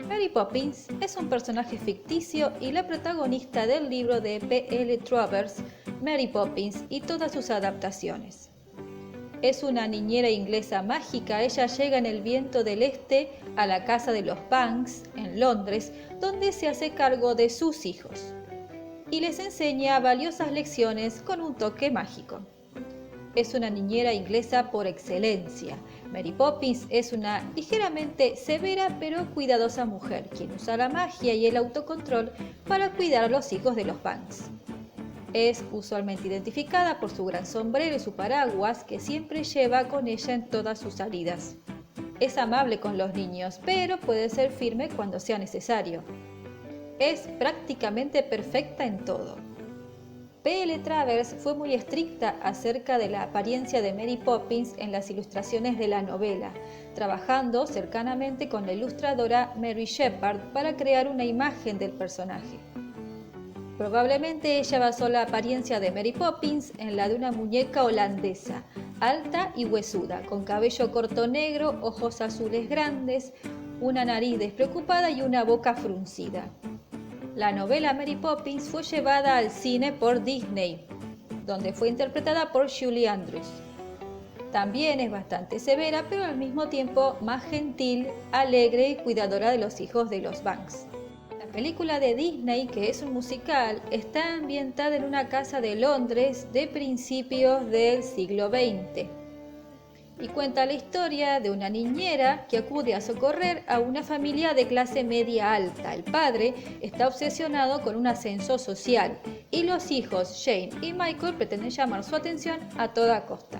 Mary Poppins es un personaje ficticio y la protagonista del libro de P.L. Travers, Mary Poppins y todas sus adaptaciones. Es una niñera inglesa mágica. Ella llega en el viento del este a la casa de los Banks, en Londres, donde se hace cargo de sus hijos y les enseña valiosas lecciones con un toque mágico. Es una niñera inglesa por excelencia. Mary Poppins es una ligeramente severa pero cuidadosa mujer, quien usa la magia y el autocontrol para cuidar a los hijos de los Banks. Es usualmente identificada por su gran sombrero y su paraguas que siempre lleva con ella en todas sus salidas. Es amable con los niños, pero puede ser firme cuando sea necesario. Es prácticamente perfecta en todo. P.L. Travers fue muy estricta acerca de la apariencia de Mary Poppins en las ilustraciones de la novela, trabajando cercanamente con la ilustradora Mary Shepard para crear una imagen del personaje. Probablemente ella basó la apariencia de Mary Poppins en la de una muñeca holandesa, alta y huesuda, con cabello corto negro, ojos azules grandes, una nariz despreocupada y una boca fruncida. La novela Mary Poppins fue llevada al cine por Disney, donde fue interpretada por Julie Andrews. También es bastante severa, pero al mismo tiempo más gentil, alegre y cuidadora de los hijos de los Banks. La película de Disney, que es un musical, está ambientada en una casa de Londres de principios del siglo XX. Y cuenta la historia de una niñera que acude a socorrer a una familia de clase media alta. El padre está obsesionado con un ascenso social y los hijos Jane y Michael pretenden llamar su atención a toda costa.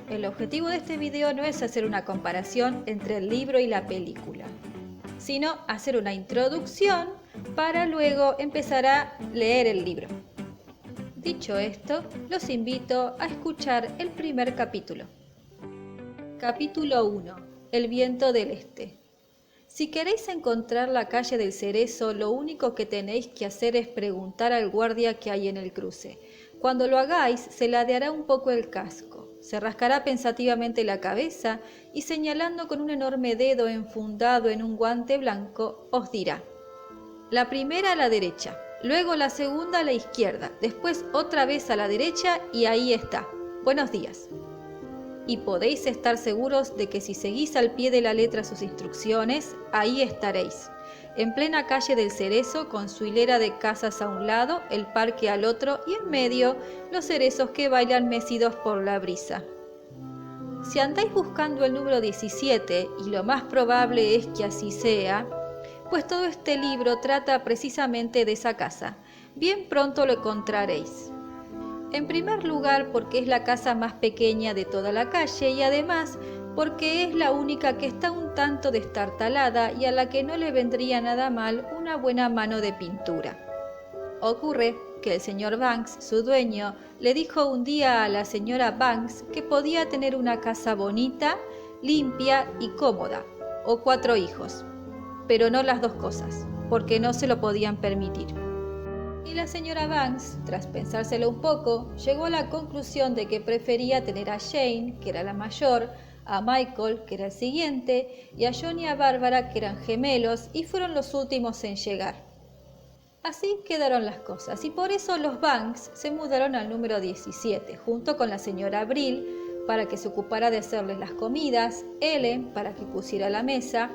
El objetivo de este video no es hacer una comparación entre el libro y la película, sino hacer una introducción para luego empezar a leer el libro. Dicho esto, los invito a escuchar el primer capítulo. Capítulo 1. El viento del este. Si queréis encontrar la calle del Cerezo, lo único que tenéis que hacer es preguntar al guardia que hay en el cruce. Cuando lo hagáis, se ladeará un poco el casco, se rascará pensativamente la cabeza y señalando con un enorme dedo enfundado en un guante blanco, os dirá: la primera a la derecha, luego la segunda a la izquierda, después otra vez a la derecha y ahí está. Buenos días. Y podéis estar seguros de que si seguís al pie de la letra sus instrucciones, ahí estaréis, en plena calle del Cerezo, con su hilera de casas a un lado, el parque al otro y en medio los cerezos que bailan mecidos por la brisa. Si andáis buscando el número 17, y lo más probable es que así sea, pues todo este libro trata precisamente de esa casa. Bien pronto lo encontraréis. En primer lugar, porque es la casa más pequeña de toda la calle y además porque es la única que está un tanto destartalada y a la que no le vendría nada mal una buena mano de pintura. Ocurre que el señor Banks, su dueño, le dijo un día a la señora Banks que podía tener una casa bonita, limpia y cómoda, o 4 hijos, pero no las 2 cosas, porque no se lo podían permitir. Y la señora Banks, tras pensárselo un poco, llegó a la conclusión de que prefería tener a Jane, que era la mayor, a Michael, que era el siguiente, y a John y a Bárbara, que eran gemelos, y fueron los últimos en llegar. Así quedaron las cosas, y por eso los Banks se mudaron al número 17, junto con la señora Abril, para que se ocupara de hacerles las comidas, Ellen, para que pusiera la mesa,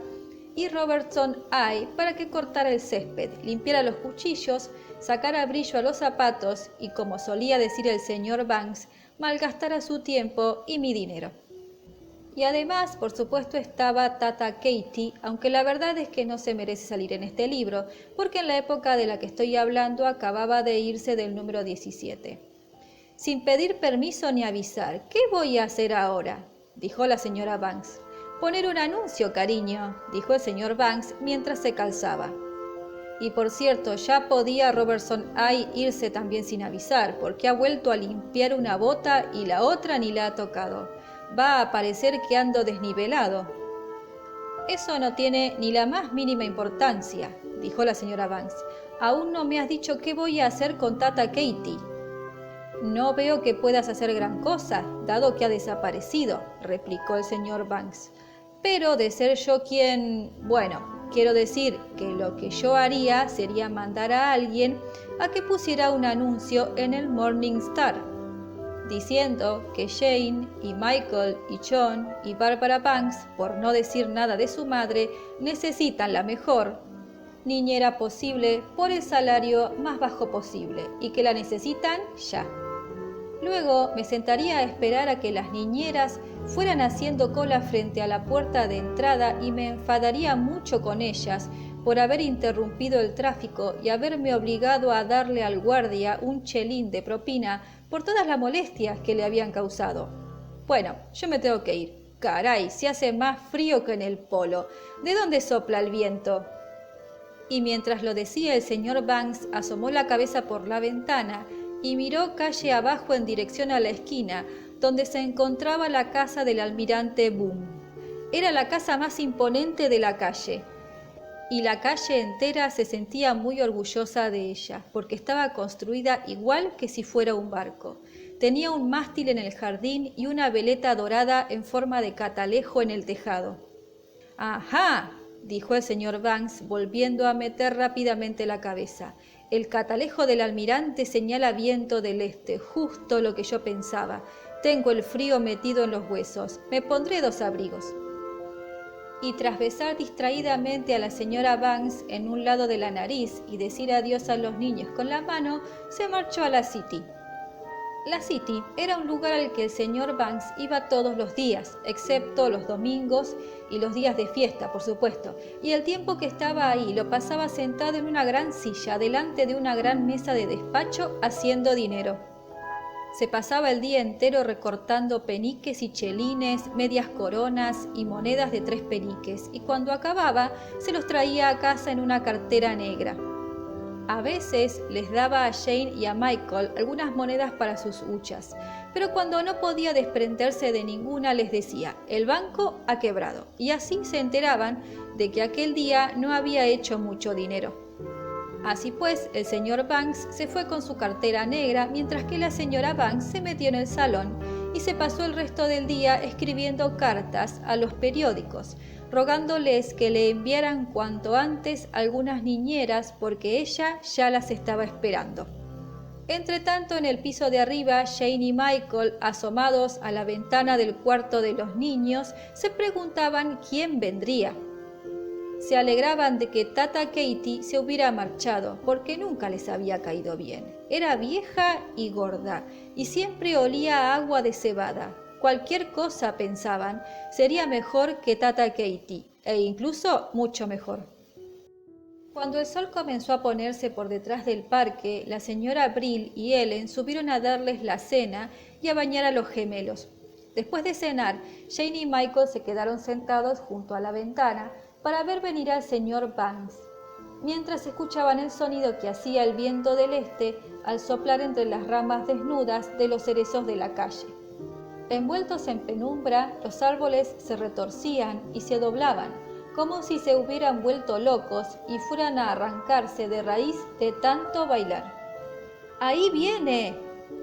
y Robertson Ay para que cortara el césped, limpiara los cuchillos, sacara brillo a los zapatos y, como solía decir el señor Banks, malgastara su tiempo y mi dinero. Y además, por supuesto, estaba Tata Katie, aunque la verdad es que no se merece salir en este libro, porque en la época de la que estoy hablando acababa de irse del número 17. Sin pedir permiso ni avisar, ¿qué voy a hacer ahora?, dijo la señora Banks. Poner un anuncio, cariño, dijo el señor Banks mientras se calzaba. Y por cierto, ya podía Robertson Ay irse también sin avisar, porque ha vuelto a limpiar una bota y la otra ni la ha tocado. Va a parecer que ando desnivelado. Eso no tiene ni la más mínima importancia, dijo la señora Banks. Aún no me has dicho qué voy a hacer con Tata Katie. No veo que puedas hacer gran cosa, dado que ha desaparecido, replicó el señor Banks. Pero de ser yo quien... bueno, Quiero decir que lo que yo haría sería mandar a alguien a que pusiera un anuncio en el Morning Star, diciendo que Jane y Michael y John y Barbara Banks, por no decir nada de su madre, necesitan la mejor niñera posible por el salario más bajo posible y que la necesitan ya. Luego me sentaría a esperar a que las niñeras fueran haciendo cola frente a la puerta de entrada y me enfadaría mucho con ellas por haber interrumpido el tráfico y haberme obligado a darle al guardia un chelín de propina por todas las molestias que le habían causado. Bueno, yo me tengo que ir. Caray, se hace más frío que en el polo. ¿De dónde sopla el viento? Y mientras lo decía, el señor Banks asomó la cabeza por la ventana y miró calle abajo en dirección a la esquina, donde se encontraba la casa del almirante Boone. Era la casa más imponente de la calle, y la calle entera se sentía muy orgullosa de ella, porque estaba construida igual que si fuera un barco. Tenía un mástil en el jardín y una veleta dorada en forma de catalejo en el tejado. «¡Ajá!», dijo el señor Banks, volviendo a meter rápidamente la cabeza. «El catalejo del almirante señala viento del este, justo lo que yo pensaba. Tengo el frío metido en los huesos. Me pondré 2 abrigos». Y tras besar distraídamente a la señora Banks en un lado de la nariz y decir adiós a los niños con la mano, se marchó a la City. La City era un lugar al que el señor Banks iba todos los días, excepto los domingos y los días de fiesta, por supuesto, y el tiempo que estaba ahí lo pasaba sentado en una gran silla, delante de una gran mesa de despacho, haciendo dinero. Se pasaba el día entero recortando peniques y chelines, medias coronas y monedas de 3 peniques, y cuando acababa se los traía a casa en una cartera negra. A veces les daba a Jane y a Michael algunas monedas para sus huchas, pero cuando no podía desprenderse de ninguna les decía: «El banco ha quebrado», y así se enteraban de que aquel día no había hecho mucho dinero. Así pues, el señor Banks se fue con su cartera negra, mientras que la señora Banks se metió en el salón y se pasó el resto del día escribiendo cartas a los periódicos, rogándoles que le enviaran cuanto antes algunas niñeras porque ella ya las estaba esperando. Entretanto, en el piso de arriba, Jane y Michael, asomados a la ventana del cuarto de los niños, se preguntaban quién vendría. Se alegraban de que Tata Katie se hubiera marchado, porque nunca les había caído bien. Era vieja y gorda, y siempre olía a agua de cebada. Cualquier cosa, pensaban, sería mejor que Tata Katie, e incluso mucho mejor. Cuando el sol comenzó a ponerse por detrás del parque, la señora Brill y Ellen subieron a darles la cena y a bañar a los gemelos. Después de cenar, Jane y Michael se quedaron sentados junto a la ventana para ver venir al señor Banks, mientras escuchaban el sonido que hacía el viento del este al soplar entre las ramas desnudas de los cerezos de la calle. Envueltos en penumbra, los árboles se retorcían y se doblaban, como si se hubieran vuelto locos y fueran a arrancarse de raíz de tanto bailar. «¡Ahí viene!»,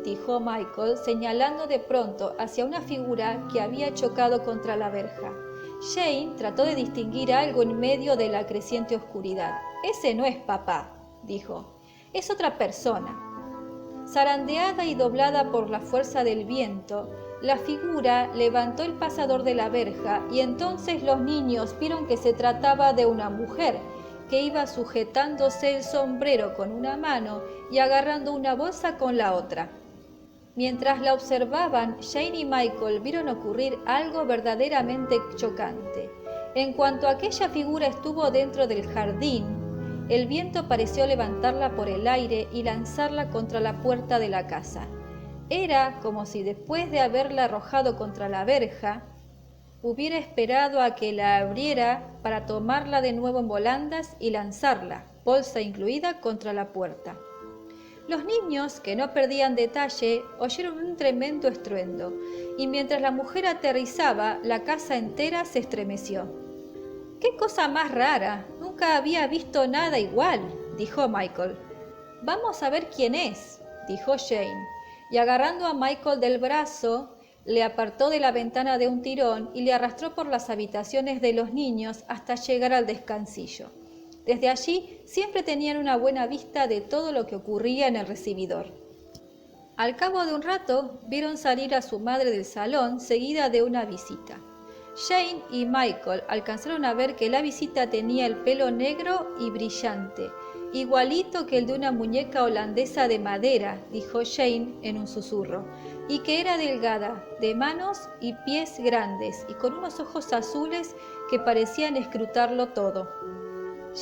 dijo Michael, señalando de pronto hacia una figura que había chocado contra la verja. Jane trató de distinguir algo en medio de la creciente oscuridad. «Ese no es papá», dijo. «Es otra persona». Zarandeada y doblada por la fuerza del viento, la figura levantó el pasador de la verja y entonces los niños vieron que se trataba de una mujer que iba sujetándose el sombrero con una mano y agarrando una bolsa con la otra. Mientras la observaban, Jane y Michael vieron ocurrir algo verdaderamente chocante. En cuanto aquella figura estuvo dentro del jardín, el viento pareció levantarla por el aire y lanzarla contra la puerta de la casa. Era como si después de haberla arrojado contra la verja, hubiera esperado a que la abriera para tomarla de nuevo en volandas y lanzarla, bolsa incluida, contra la puerta. Los niños, que no perdían detalle, oyeron un tremendo estruendo, y mientras la mujer aterrizaba, la casa entera se estremeció. «¡Qué cosa más rara! Nunca había visto nada igual», dijo Michael. «Vamos a ver quién es», dijo Jane, y agarrando a Michael del brazo, Le apartó de la ventana de un tirón y le arrastró por las habitaciones de los niños hasta llegar al descansillo. Desde allí siempre tenían una buena vista de todo lo que ocurría en el recibidor. Al cabo de un rato vieron salir a su madre del salón seguida de una visita. Jane y Michael alcanzaron a ver que la visita tenía el pelo negro y brillante, igualito que el de una muñeca holandesa de madera, dijo Jane en un susurro, y que era delgada, de manos y pies grandes y con unos ojos azules que parecían escrutarlo todo.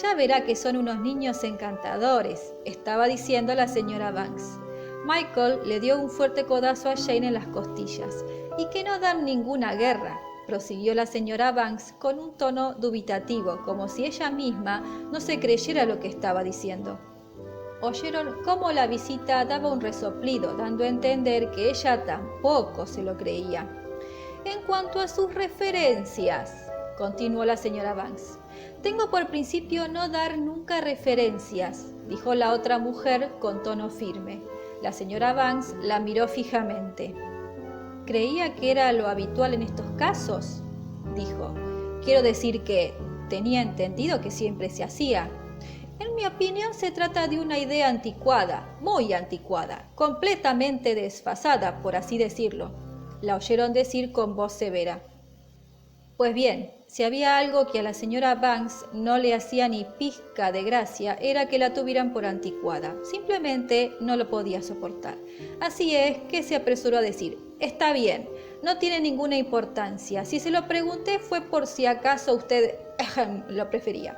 Ya verá que son unos niños encantadores, estaba diciendo la señora Banks. Michael le dio un fuerte codazo a Jane en las costillas. Y que no dan ninguna guerra, prosiguió la señora Banks con un tono dubitativo, como si ella misma no se creyera lo que estaba diciendo. Oyeron cómo la visita daba un resoplido, dando a entender que ella tampoco se lo creía. En cuanto a sus referencias, continuó la señora Banks, tengo por principio no dar nunca referencias, dijo la otra mujer con tono firme. La señora Banks la miró fijamente. ¿Creía que era lo habitual en estos casos?, dijo. Quiero decir que tenía entendido que siempre se hacía. En mi opinión se trata de una idea anticuada, muy anticuada, completamente desfasada, por así decirlo. La oyeron decir con voz severa. Pues bien, si había algo que a la señora Banks no le hacía ni pizca de gracia, era que la tuvieran por anticuada. Simplemente no lo podía soportar. Así es que se apresuró a decir, está bien, no tiene ninguna importancia. Si se lo pregunté fue por si acaso usted lo prefería.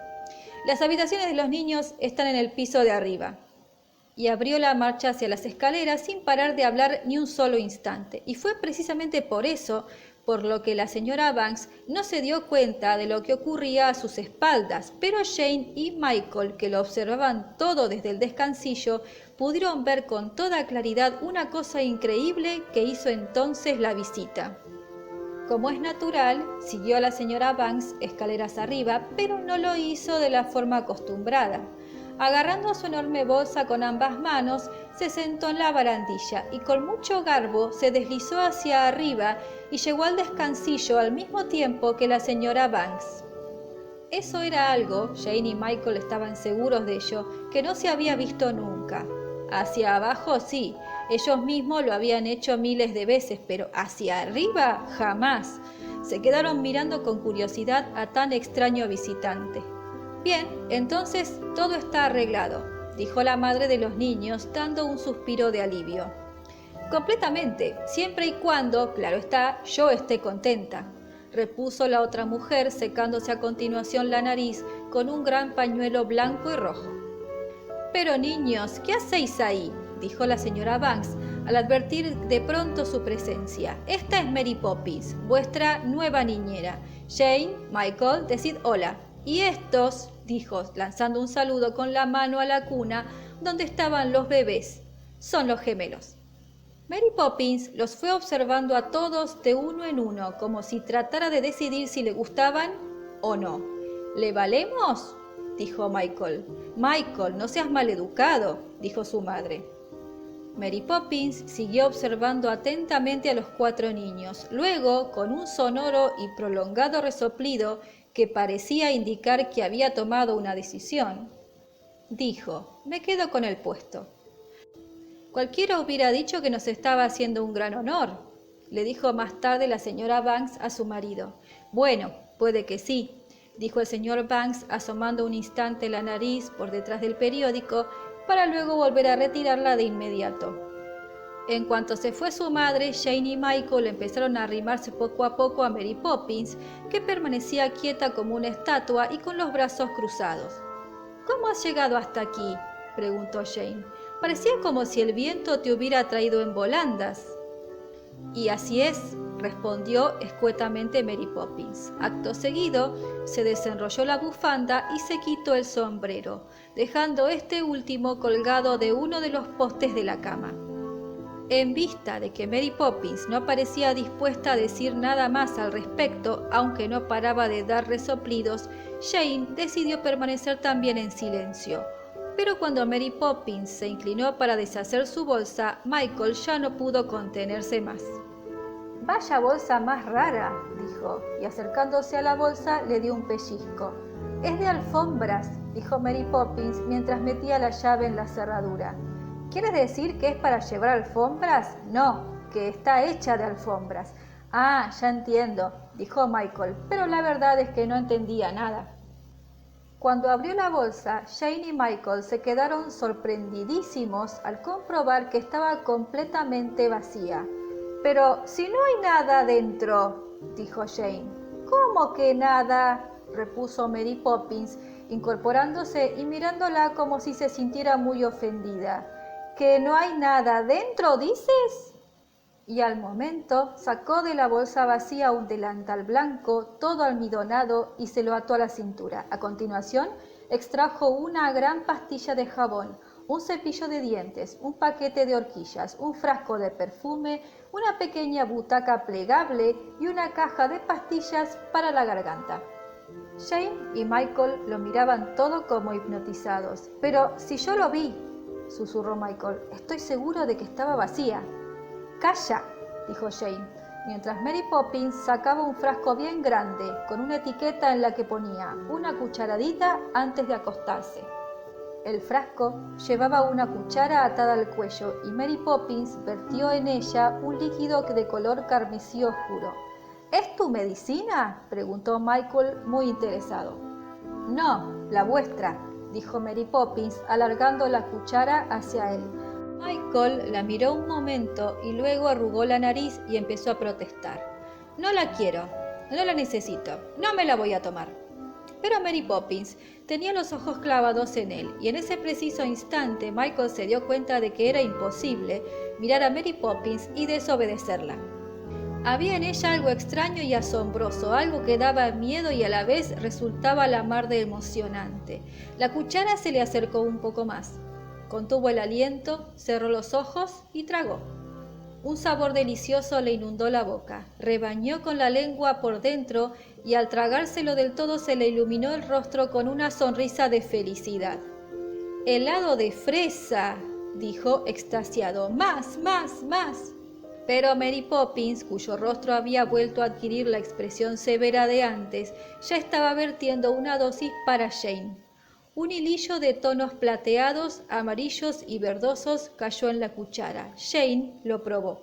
Las habitaciones de los niños están en el piso de arriba. Y abrió la marcha hacia las escaleras sin parar de hablar ni un solo instante. Y fue precisamente por eso por lo que la señora Banks no se dio cuenta de lo que ocurría a sus espaldas, pero Jane y Michael, que lo observaban todo desde el descansillo, pudieron ver con toda claridad una cosa increíble que hizo entonces la visita. Como es natural, siguió a la señora Banks escaleras arriba, pero no lo hizo de la forma acostumbrada. Agarrando su enorme bolsa con ambas manos, se sentó en la barandilla y con mucho garbo se deslizó hacia arriba y llegó al descansillo al mismo tiempo que la señora Banks. Eso era algo, Jane y Michael estaban seguros de ello, que no se había visto nunca. Hacia abajo sí, ellos mismos lo habían hecho miles de veces, pero hacia arriba jamás. Se quedaron mirando con curiosidad a tan extraño visitante. Bien, entonces todo está arreglado, dijo la madre de los niños, dando un suspiro de alivio. Completamente, siempre y cuando, claro está, yo esté contenta, repuso la otra mujer, secándose a continuación la nariz con un gran pañuelo blanco y rojo. Pero niños, ¿qué hacéis ahí?, dijo la señora Banks, al advertir de pronto su presencia. Esta es Mary Poppins, vuestra nueva niñera. Jane, Michael, decid hola. Y estos, dijo, lanzando un saludo con la mano a la cuna donde estaban los bebés, son los gemelos. Mary Poppins los fue observando a todos de uno en uno, como si tratara de decidir si le gustaban o no. ¿Le valemos?, dijo Michael. Michael, no seas maleducado, dijo su madre. Mary Poppins siguió observando atentamente a los cuatro niños. Luego, con un sonoro y prolongado resoplido que parecía indicar que había tomado una decisión, dijo, me quedo con el puesto. Cualquiera hubiera dicho que nos estaba haciendo un gran honor, le dijo más tarde la señora Banks a su marido. Bueno, puede que sí, dijo el señor Banks asomando un instante la nariz por detrás del periódico para luego volver a retirarla de inmediato. En cuanto se fue su madre, Jane y Michael empezaron a arrimarse poco a poco a Mary Poppins, que permanecía quieta como una estatua y con los brazos cruzados. ¿Cómo has llegado hasta aquí?, preguntó Jane. Parecía como si el viento te hubiera traído en volandas. Y así es, respondió escuetamente Mary Poppins. Acto seguido, se desenrolló la bufanda y se quitó el sombrero, dejando este último colgado de uno de los postes de la cama. En vista de que Mary Poppins no parecía dispuesta a decir nada más al respecto, aunque no paraba de dar resoplidos, Jane decidió permanecer también en silencio. Pero cuando Mary Poppins se inclinó para deshacer su bolsa, Michael ya no pudo contenerse más. Vaya bolsa más rara, dijo, y acercándose a la bolsa le dio un pellizco. Es de alfombras, dijo Mary Poppins mientras metía la llave en la cerradura. ¿Quieres decir que es para llevar alfombras? No, que está hecha de alfombras. Ah, ya entiendo, dijo Michael, pero la verdad es que no entendía nada. Cuando abrió la bolsa, Jane y Michael se quedaron sorprendidísimos al comprobar que estaba completamente vacía. Pero si no hay nada dentro, dijo Jane. ¿Cómo que nada?, repuso Mary Poppins, incorporándose y mirándola como si se sintiera muy ofendida. ¿Que no hay nada dentro, dices? Y al momento sacó de la bolsa vacía un delantal blanco, todo almidonado, y se lo ató a la cintura. A continuación, extrajo una gran pastilla de jabón, un cepillo de dientes, un paquete de horquillas, un frasco de perfume, una pequeña butaca plegable y una caja de pastillas para la garganta. Jane y Michael lo miraban todo como hipnotizados. «Pero si yo lo vi», susurró Michael, «estoy seguro de que estaba vacía». «Calla», dijo Jane, mientras Mary Poppins sacaba un frasco bien grande, con una etiqueta en la que ponía «una cucharadita antes de acostarse». El frasco llevaba una cuchara atada al cuello y Mary Poppins vertió en ella un líquido de color carmesí oscuro. «¿Es tu medicina?», preguntó Michael muy interesado. «No, la vuestra», dijo Mary Poppins alargando la cuchara hacia él. Michael la miró un momento y luego arrugó la nariz y empezó a protestar. «No la quiero, no la necesito, no me la voy a tomar». Pero Mary Poppins tenía los ojos clavados en él y en ese preciso instante Michael se dio cuenta de que era imposible mirar a Mary Poppins y desobedecerla. Había en ella algo extraño y asombroso, algo que daba miedo y a la vez resultaba la mar de emocionante. La cuchara se le acercó un poco más. Contuvo el aliento, cerró los ojos y tragó. Un sabor delicioso le inundó la boca, rebañó con la lengua por dentro y al tragárselo del todo se le iluminó el rostro con una sonrisa de felicidad. «¡Helado de fresa!», dijo extasiado. «¡Más, más, más!». Pero Mary Poppins, cuyo rostro había vuelto a adquirir la expresión severa de antes, ya estaba vertiendo una dosis para Jane. Un hilillo de tonos plateados, amarillos y verdosos cayó en la cuchara. Jane lo probó.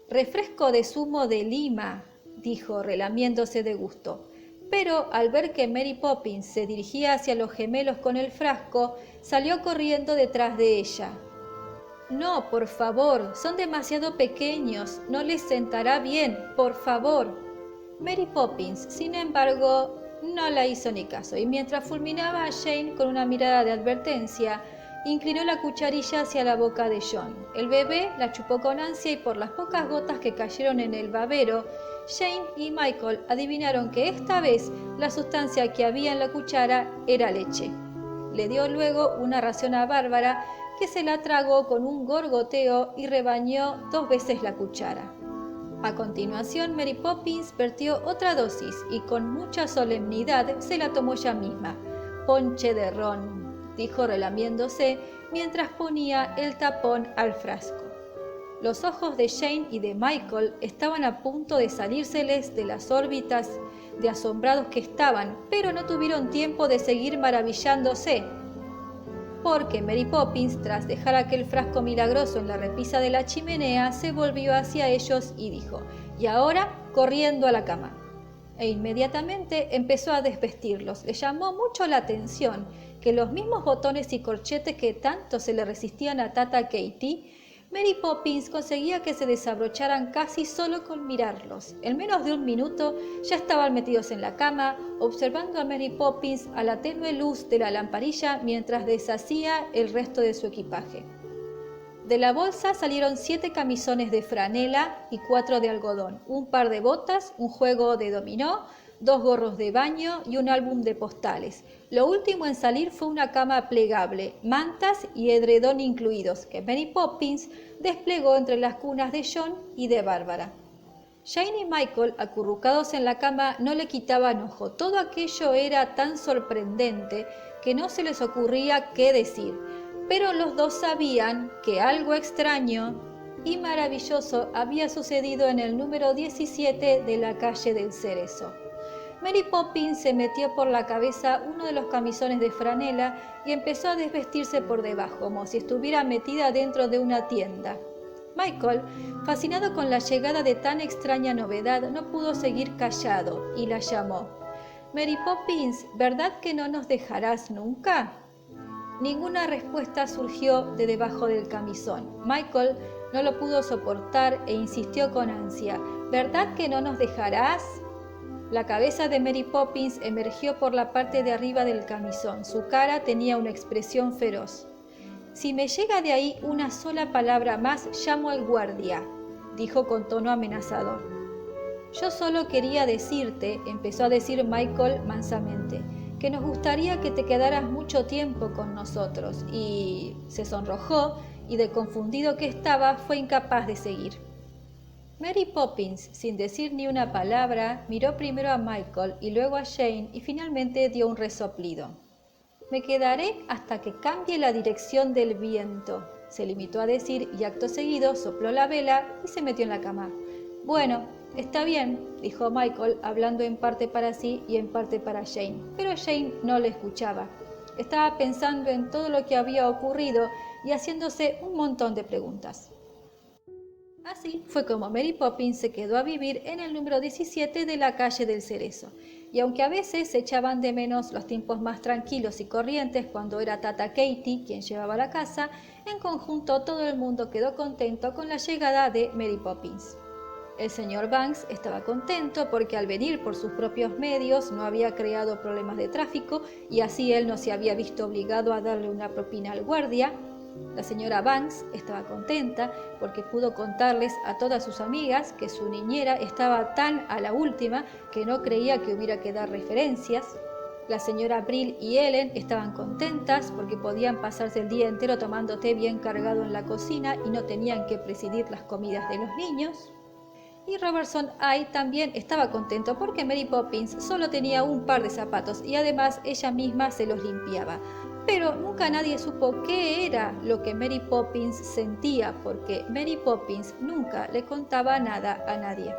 «Refresco de zumo de lima», dijo, relamiéndose de gusto. Pero al ver que Mary Poppins se dirigía hacia los gemelos con el frasco, salió corriendo detrás de ella. «No, por favor, son demasiado pequeños, no les sentará bien, por favor». Mary Poppins, sin embargo, no la hizo ni caso, y mientras fulminaba a Jane con una mirada de advertencia, inclinó la cucharilla hacia la boca de John. El bebé la chupó con ansia y por las pocas gotas que cayeron en el babero, Jane y Michael adivinaron que esta vez la sustancia que había en la cuchara era leche. Le dio luego una ración a Bárbara, que se la tragó con un gorgoteo y rebañó 2 veces la cuchara. A continuación, Mary Poppins vertió otra dosis y con mucha solemnidad se la tomó ella misma. «Ponche de ron», dijo relamiéndose mientras ponía el tapón al frasco. Los ojos de Jane y de Michael estaban a punto de salírseles de las órbitas de asombrados que estaban, pero no tuvieron tiempo de seguir maravillándose, porque Mary Poppins, tras dejar aquel frasco milagroso en la repisa de la chimenea, se volvió hacia ellos y dijo: «Y ahora, corriendo a la cama». E inmediatamente empezó a desvestirlos. Le llamó mucho la atención que los mismos botones y corchetes que tanto se le resistían a Tata Katie, Mary Poppins conseguía que se desabrocharan casi solo con mirarlos. En menos de un minuto ya estaban metidos en la cama, observando a Mary Poppins a la tenue luz de la lamparilla mientras deshacía el resto de su equipaje. De la bolsa salieron 7 camisones de franela y 4 de algodón, un par de botas, un juego de dominó, 2 gorros de baño y un álbum de postales. Lo último en salir fue una cama plegable, mantas y edredón incluidos, que Mary Poppins desplegó entre las cunas de John y de Bárbara. Jane y Michael, acurrucados en la cama, no le quitaban ojo. Todo aquello era tan sorprendente que no se les ocurría qué decir, pero los dos sabían que algo extraño y maravilloso había sucedido en el número 17 de la calle del Cerezo. Mary Poppins se metió por la cabeza uno de los camisones de franela y empezó a desvestirse por debajo, como si estuviera metida dentro de una tienda. Michael, fascinado con la llegada de tan extraña novedad, no pudo seguir callado y la llamó. «Mary Poppins, ¿verdad que no nos dejarás nunca?» Ninguna respuesta surgió de debajo del camisón. Michael no lo pudo soportar e insistió con ansia. «¿Verdad que no nos dejarás?» La cabeza de Mary Poppins emergió por la parte de arriba del camisón. Su cara tenía una expresión feroz. «Si me llega de ahí una sola palabra más, llamo al guardia», dijo con tono amenazador. «Yo solo quería decirte», empezó a decir Michael mansamente, «que nos gustaría que te quedaras mucho tiempo con nosotros». Y se sonrojó y de confundido que estaba, fue incapaz de seguir. Mary Poppins, sin decir ni una palabra, miró primero a Michael y luego a Jane y finalmente dio un resoplido. «Me quedaré hasta que cambie la dirección del viento», se limitó a decir y acto seguido sopló la vela y se metió en la cama. «Bueno, está bien», dijo Michael, hablando en parte para sí y en parte para Jane, pero Jane no le escuchaba. Estaba pensando en todo lo que había ocurrido y haciéndose un montón de preguntas. Así fue como Mary Poppins se quedó a vivir en el número 17 de la calle del Cerezo, y aunque a veces se echaban de menos los tiempos más tranquilos y corrientes cuando era Tata Katie quien llevaba la casa, en conjunto todo el mundo quedó contento con la llegada de Mary Poppins. El señor Banks estaba contento porque al venir por sus propios medios no había creado problemas de tráfico y así él no se había visto obligado a darle una propina al guardia. La señora Banks estaba contenta porque pudo contarles a todas sus amigas que su niñera estaba tan a la última que no creía que hubiera que dar referencias. La señora Brill y Ellen estaban contentas porque podían pasarse el día entero tomando té bien cargado en la cocina y no tenían que presidir las comidas de los niños. Y Robertson Ay también estaba contento porque Mary Poppins solo tenía un par de zapatos y además ella misma se los limpiaba. Pero nunca nadie supo qué era lo que Mary Poppins sentía porque Mary Poppins nunca le contaba nada a nadie.